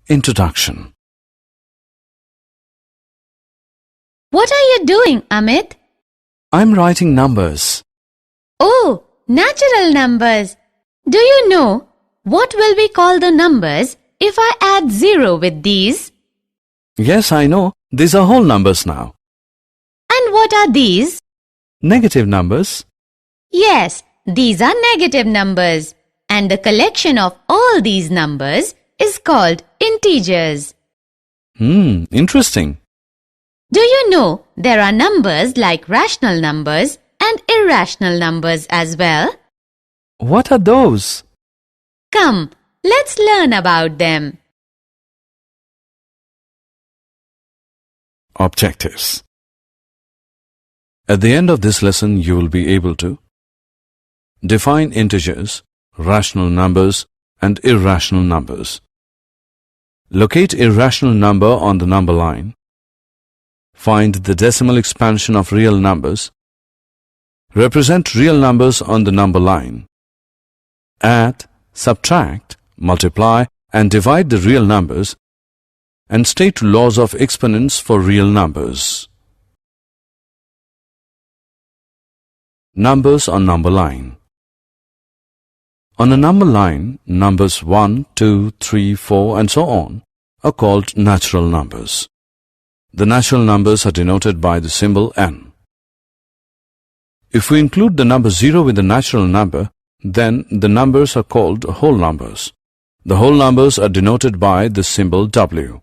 Introduction. What are you doing, Amit? I'm writing numbers. Oh, natural numbers. Do you know what will we call the numbers if I add 0 with these? Yes, I know. These are whole numbers now. And what are these? Negative numbers. Yes, these are negative numbers. And the collection of all these numbers is called integers. Interesting. Do you know there are numbers like rational numbers and irrational numbers as well? What are those? Come, let's learn about them. Objectives. At the end of this lesson, you will be able to define integers, rational numbers, and irrational numbers. Locate irrational number on the number line. Find the decimal expansion of real numbers. Represent real numbers on the number line. Add, subtract, multiply, and divide the real numbers, and state laws of exponents for real numbers. Numbers on number line. On a number line, numbers 1, 2, 3, 4, and so on are called natural numbers. The natural numbers are denoted by the symbol n. If we include the number 0 with the natural number, then the numbers are called whole numbers. The whole numbers are denoted by the symbol w.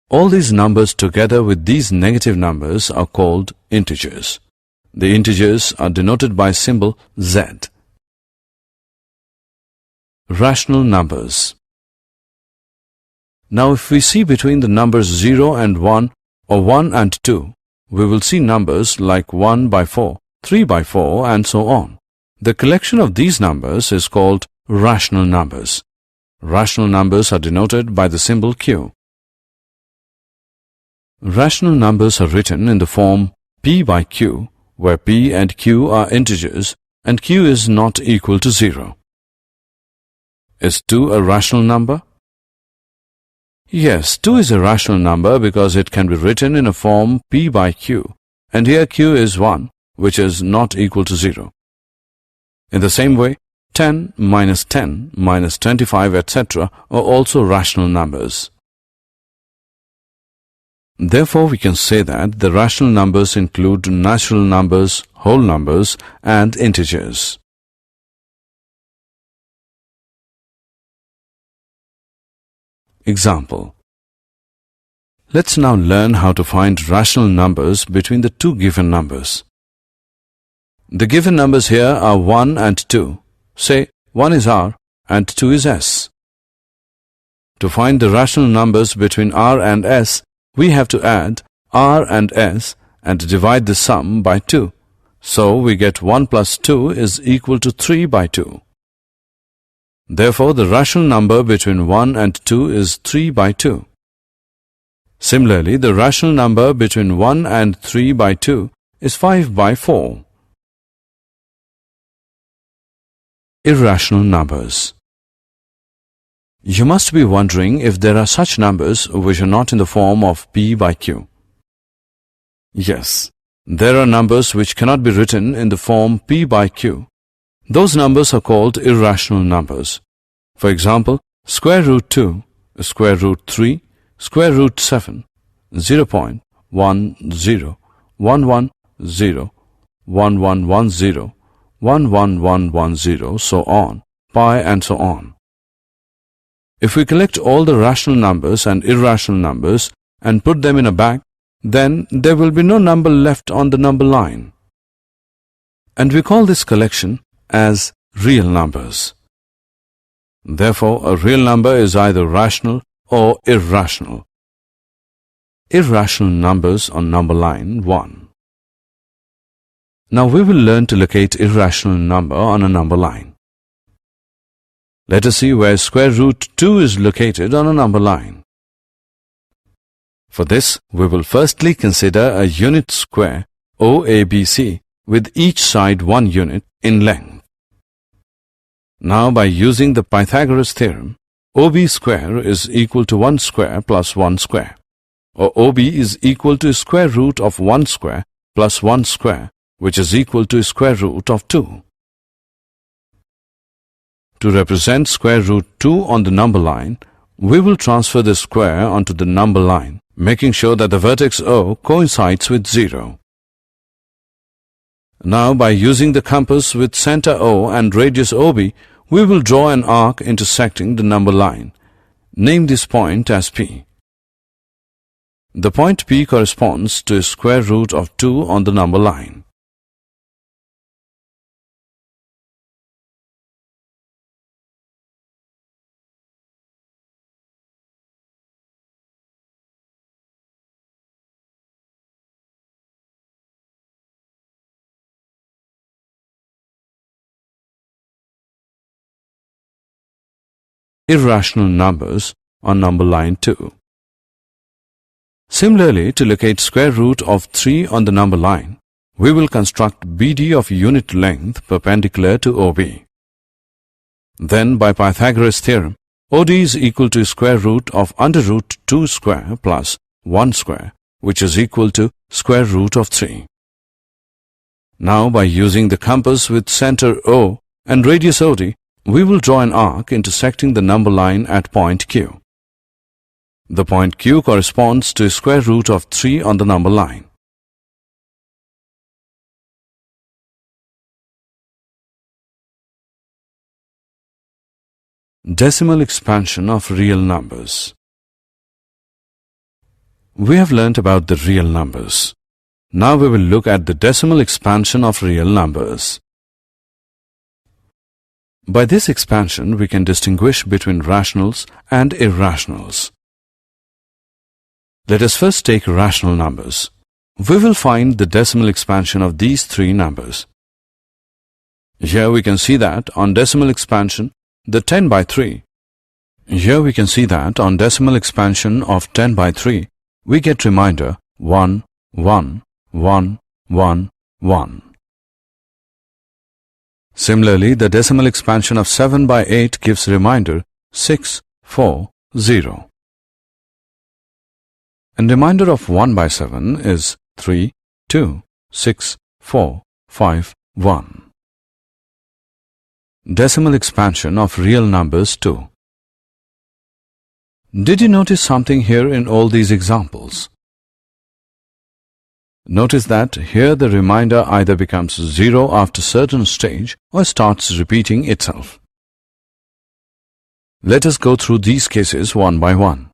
All these numbers together with these negative numbers are called integers. The integers are denoted by symbol z. Rational numbers. Now if we see between the numbers 0 and 1 or 1 and 2, we will see numbers like 1 by 4, 3 by 4 and so on. The collection of these numbers is called rational numbers. Rational numbers are denoted by the symbol q. Rational numbers are written in the form p by q, where p and q are integers and q is not equal to 0. Is 2 a rational number? Yes, 2 is a rational number because it can be written in a form p by q, and here q is 1, which is not equal to 0. In the same way, 10 minus 25, etc. are also rational numbers. Therefore, we can say that the rational numbers include natural numbers, whole numbers, and integers. Example. Let's now learn how to find rational numbers between the two given numbers. The given numbers here are 1 and 2. Say 1 is r and 2 is s. To find the rational numbers between r and s, we have to add r and s and divide the sum by 2. So we get 1 plus 2 is equal to 3 by 2. Therefore, the rational number between 1 and 2 is 3 by 2. Similarly, the rational number between 1 and 3 by 2 is 5 by 4. Irrational numbers. You must be wondering if there are such numbers which are not in the form of p by q. Yes, there are numbers which cannot be written in the form p by q. Those numbers are called irrational numbers. For example, square root 2, square root 3, square root 7, 0.10, 1110, 1110, 11110, so on, pi and so on. If we collect all the rational numbers and irrational numbers and put them in a bag, then there will be no number left on the number line. And we call this collection as real numbers. Therefore, a real number is either rational or irrational. Irrational numbers on number line 1. Now we will learn to locate irrational number on a number line. Let us see where square root 2 is located on a number line. For this, we will firstly consider a unit square OABC with each side 1 unit in length. Now, by using the Pythagoras theorem, OB square is equal to 1 square plus 1 square, or OB is equal to square root of 1 square plus 1 square, which is equal to square root of 2. To represent square root 2 on the number line, we will transfer the square onto the number line, making sure that the vertex O coincides with 0. Now, by using the compass with center O and radius OB, we will draw an arc intersecting the number line. Name this point as P. The point P corresponds to square root of 2 on the number line. Irrational numbers on number line 2. Similarly, to locate square root of 3 on the number line, we will construct BD of unit length perpendicular to OB. Then, by Pythagoras theorem, OD is equal to square root of under root 2 square plus 1 square, which is equal to square root of 3. Now, by using the compass with center O and radius OD, we will draw an arc intersecting the number line at point Q. The point Q corresponds to square root of 3 on the number line. Decimal expansion of real numbers. We have learnt about the real numbers. Now we will look at the decimal expansion of real numbers. By this expansion, we can distinguish between rationals and irrationals. Let us first take rational numbers. We will find the decimal expansion of these three numbers. Here we can see that on decimal expansion, the 10 by 3. Here we can see that on decimal expansion of 10 by 3, we get remainder 1, 1, 1, 1, 1. Similarly, the decimal expansion of 7 by 8 gives remainder 6, 4, 0. And remainder of 1 by 7 is 3, 2, 6, 4, 5, 1. Decimal expansion of real numbers too. Did you notice something here in all these examples? Notice that here the remainder either becomes 0 after certain stage or starts repeating itself. Let us go through these cases one by one.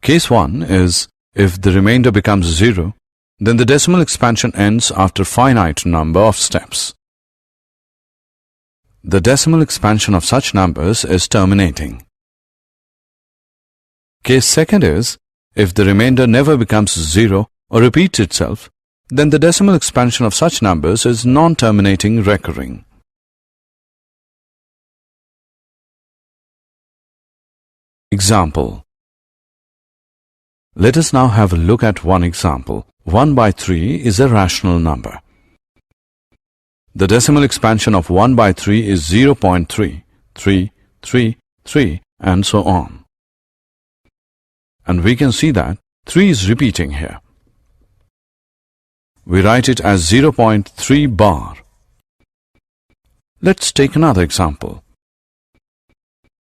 Case 1 is if the remainder becomes 0, then the decimal expansion ends after finite number of steps. The decimal expansion of such numbers is terminating. Case 2 is if the remainder never becomes 0 or repeats itself, then the decimal expansion of such numbers is non-terminating recurring. Example. Let us now have a look at one example. 1 by 3 is a rational number. The decimal expansion of 1 by 3 is 0.3, 3, 3, 3, and so on. And we can see that 3 is repeating here. We write it as 0.3 bar. Let's take another example.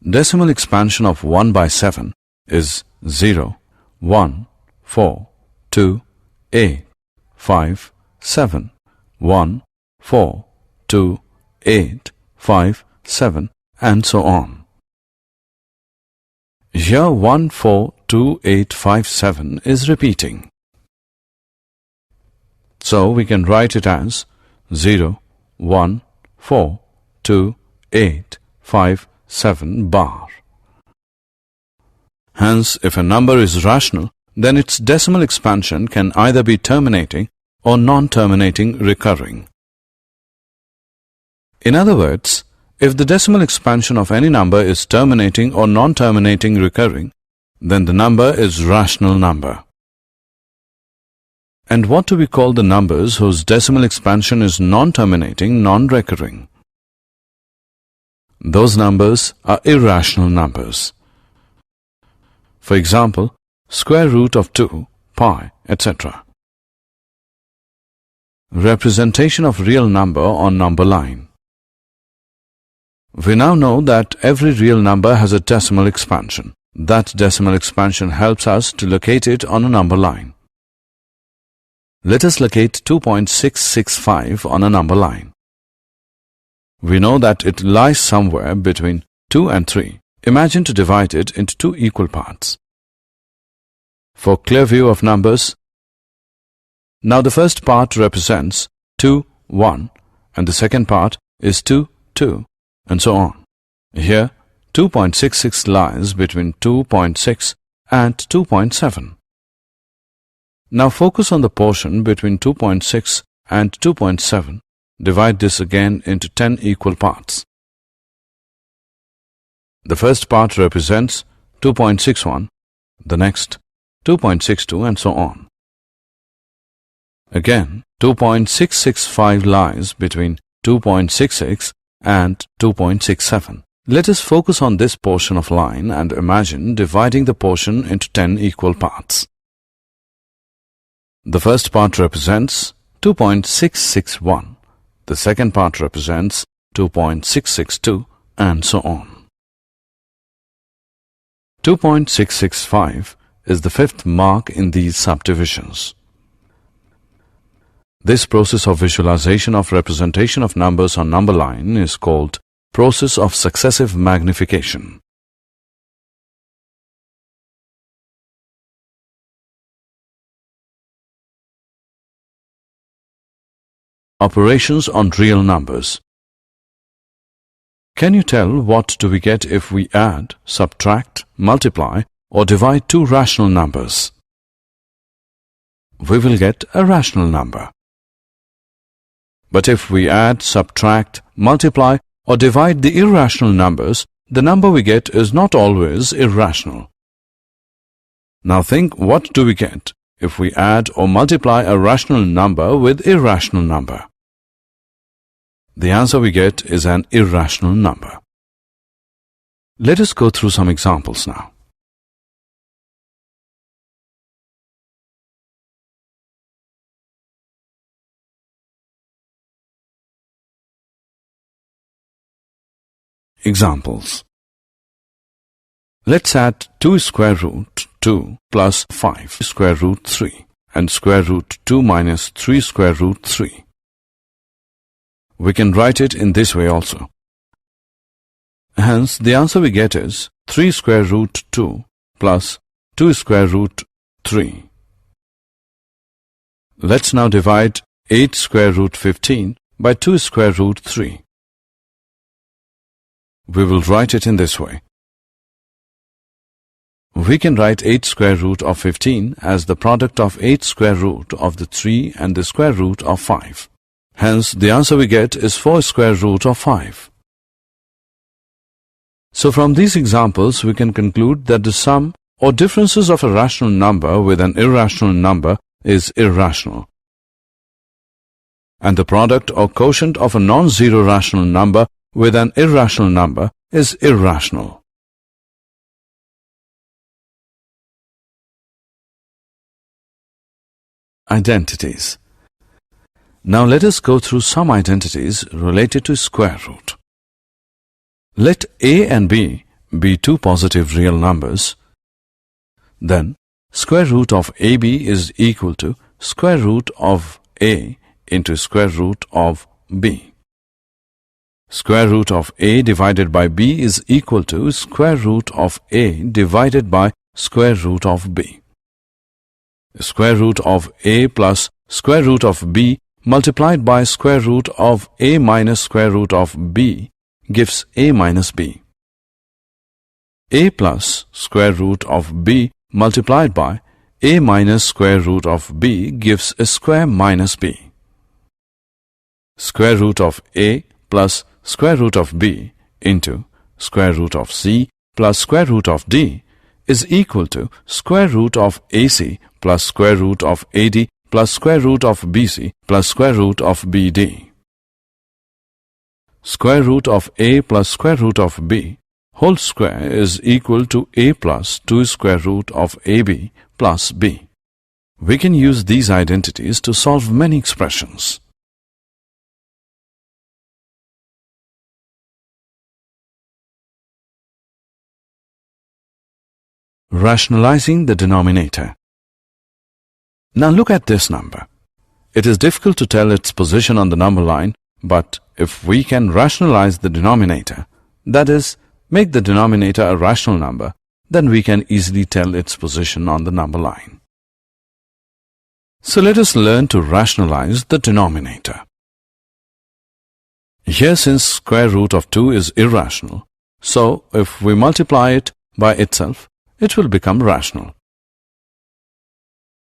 Decimal expansion of 1 by 7 is 0, 1, 4, 2, 8, 5, 7, 1, 4, 2, 8, 5, 7, and so on. Here 1, 4, 2, 8, 5, 7 is repeating. So we can write it as 0, 1, 4, 2, 8, 5, 7 bar. Hence, if a number is rational, then its decimal expansion can either be terminating or non-terminating recurring. In other words, if the decimal expansion of any number is terminating or non-terminating recurring, then the number is rational number. And what do we call the numbers whose decimal expansion is non-terminating, non-recurring? those numbers are irrational numbers. For example, square root of 2, pi, etc. Representation of real number on number line. We now know that every real number has a decimal expansion. That decimal expansion helps us to locate it on a number line. Let us locate 2.665 on a number line. We know that it lies somewhere between 2 and 3. Imagine to divide it into two equal parts. For clear view of numbers, now the first part represents 2, 1, and the second part is 2, 2, and so on. Here, 2.66 lies between 2.6 and 2.7. Now focus on the portion between 2.6 and 2.7. Divide this again into 10 equal parts. The first part represents 2.61, the next 2.62, and so on. Again, 2.665 lies between 2.66 and 2.67. Let us focus on this portion of line and imagine dividing the portion into 10 equal parts. The first part represents 2.661. The second part represents 2.662, and so on. 2.665 is the fifth mark in these subdivisions. This process of visualization of representation of numbers on number line is called process of successive magnification. Operations on real numbers. Can you tell what do we get if we add, subtract, multiply, or divide two rational numbers? We will get a rational number. But if we add, subtract, multiply, or divide the irrational numbers, the number we get is not always irrational. Now think, what do we get if we add or multiply a rational number with irrational number? The answer we get is an irrational number. Let us go through some examples now. Examples. Let's add 2 square root 2 plus 5 square root 3 and square root 2 minus 3 square root 3. We can write it in this way also. Hence, the answer we get is 3 square root 2 plus 2 square root 3. Let's now divide 8 square root 15 by 2 square root 3. We will write it in this way. We can write 8 square root of 15 as the product of 8 square root of the 3 and the square root of 5. Hence, the answer we get is 4 square root of 5. So from these examples, we can conclude that the sum or differences of a rational number with an irrational number is irrational, and the product or quotient of a non-zero rational number with an irrational number is irrational. Identities. Now let us go through some identities related to square root. Let a and b be two positive real numbers. Then square root of ab is equal to square root of a into square root of b. Square root of a divided by b is equal to square root of a divided by square root of b. Square root of a plus square root of b multiplied by square root of a minus square root of b gives a minus b. A plus square root of b multiplied by a minus square root of b gives a square minus b. Square root of a plus square root of b into square root of c plus square root of d is equal to square root of ac plus square root of ad plus square root of bc plus square root of bd. square root of a plus square root of b whole square is equal to a plus 2 square root of ab plus b. We can use these identities to solve many expressions. Rationalizing the denominator. Now look at this number. It is difficult to tell its position on the number line, but if we can rationalize the denominator, that is, make the denominator a rational number, then we can easily tell its position on the number line. So let us learn to rationalize the denominator. Here, since square root of 2 is irrational, so if we multiply it by itself, it will become rational.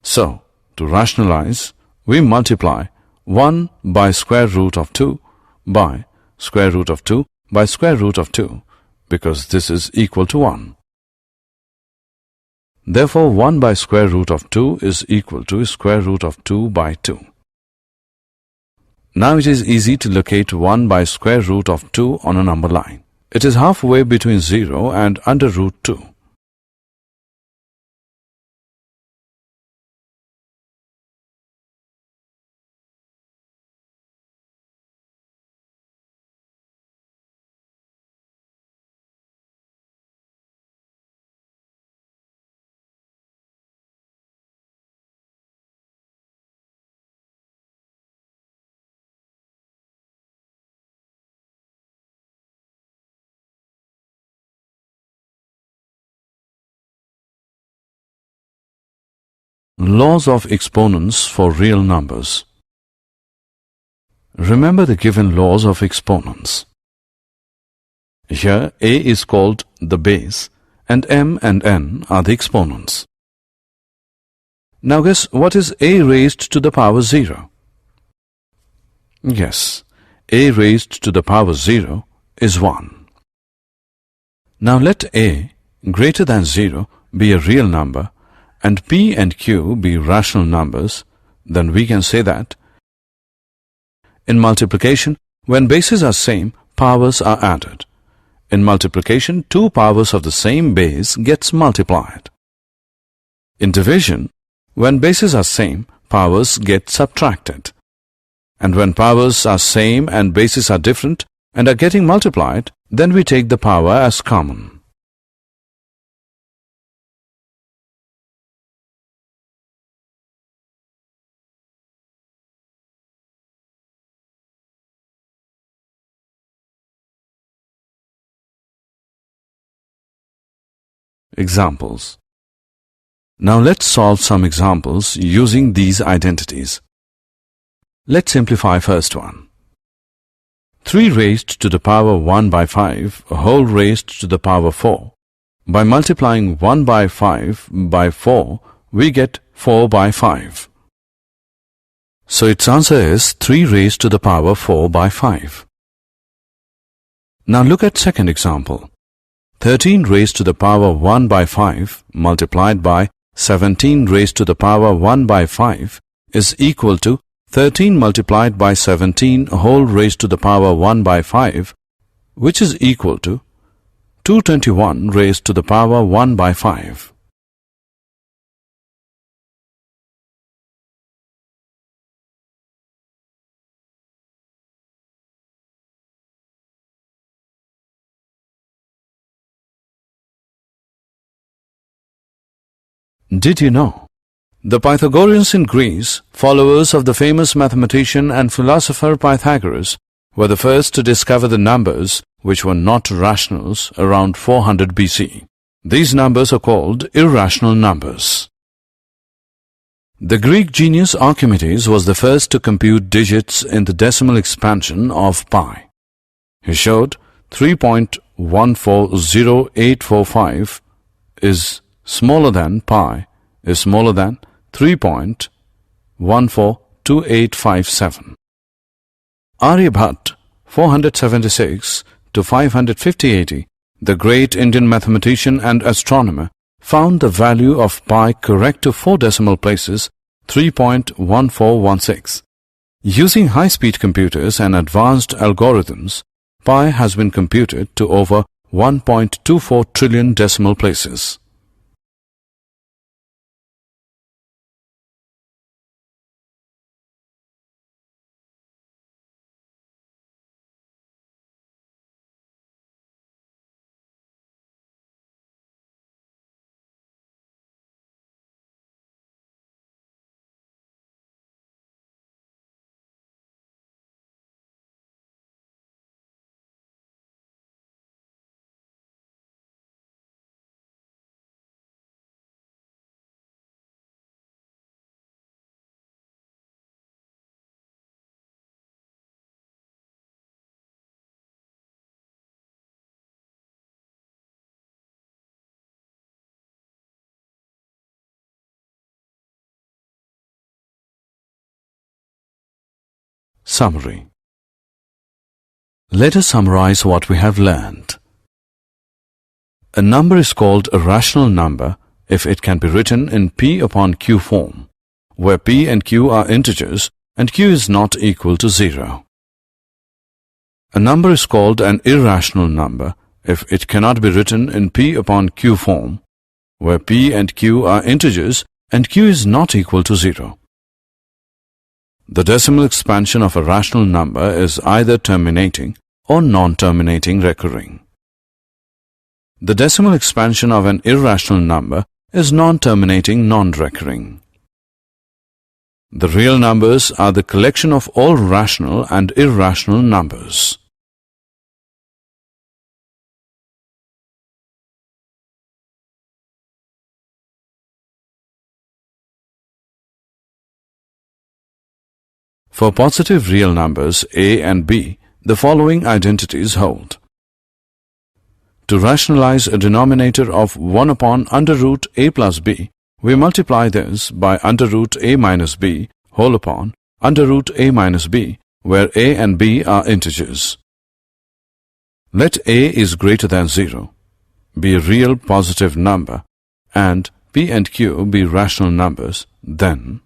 So, to rationalize, we multiply 1 by square root of 2 by square root of 2 by square root of 2, because this is equal to 1. Therefore, 1 by square root of 2 is equal to square root of 2 by 2. Now it is easy to locate 1 by square root of 2 on a number line. It is halfway between 0 and under root 2. Laws of exponents for real numbers. Remember the given laws of exponents. Here a is called the base and m and n are the exponents. Now guess what is a raised to the power 0? Yes, a raised to the power 0 is 1. Now let a greater than 0 be a real number and p and q be rational numbers, then we can say that in multiplication, when bases are same, powers are added. In multiplication, two powers of the same base gets multiplied. In division, when bases are same, powers get subtracted. And when powers are same and bases are different and are getting multiplied, then we take the power as common. Examples. Now let's solve some examples using these identities. Let's simplify first one. 3 raised to the power 1 by 5 whole raised to the power 4. By multiplying 1 by 5 by 4, we get 4 by 5. So its answer is 3 raised to the power 4 by 5. Now look at second example. 13 raised to the power 1 by 5 multiplied by 17 raised to the power 1 by 5 is equal to 13 multiplied by 17 whole raised to the power 1 by 5, which is equal to 221 raised to the power 1 by 5. Did you know? The Pythagoreans in Greece, followers of the famous mathematician and philosopher Pythagoras, were the first to discover the numbers which were not rationals around 400 BC. These numbers are called irrational numbers. The Greek genius Archimedes was the first to compute digits in the decimal expansion of pi. He showed 3.140845 is smaller than pi is smaller than 3.142857. Aryabhat, 476 to 550 AD, the great Indian mathematician and astronomer, found the value of pi correct to 4 decimal places, 3.1416. Using high-speed computers and advanced algorithms, pi has been computed to over 1.24 trillion decimal places. Summary. Let us summarize what we have learned. A number is called a rational number if it can be written in P upon Q form, where P and Q are integers and Q is not equal to 0. A number is called an irrational number if it cannot be written in P upon Q form, where P and Q are integers and Q is not equal to 0. The decimal expansion of a rational number is either terminating or non-terminating recurring. The decimal expansion of an irrational number is non-terminating non-recurring. The real numbers are the collection of all rational and irrational numbers. For positive real numbers a and b, the following identities hold. To rationalize a denominator of 1 upon under root a plus b, we multiply this by under root a minus b whole upon under root a minus b, where a and b are integers. Let a is greater than 0, be a real positive number, and p and q be rational numbers, then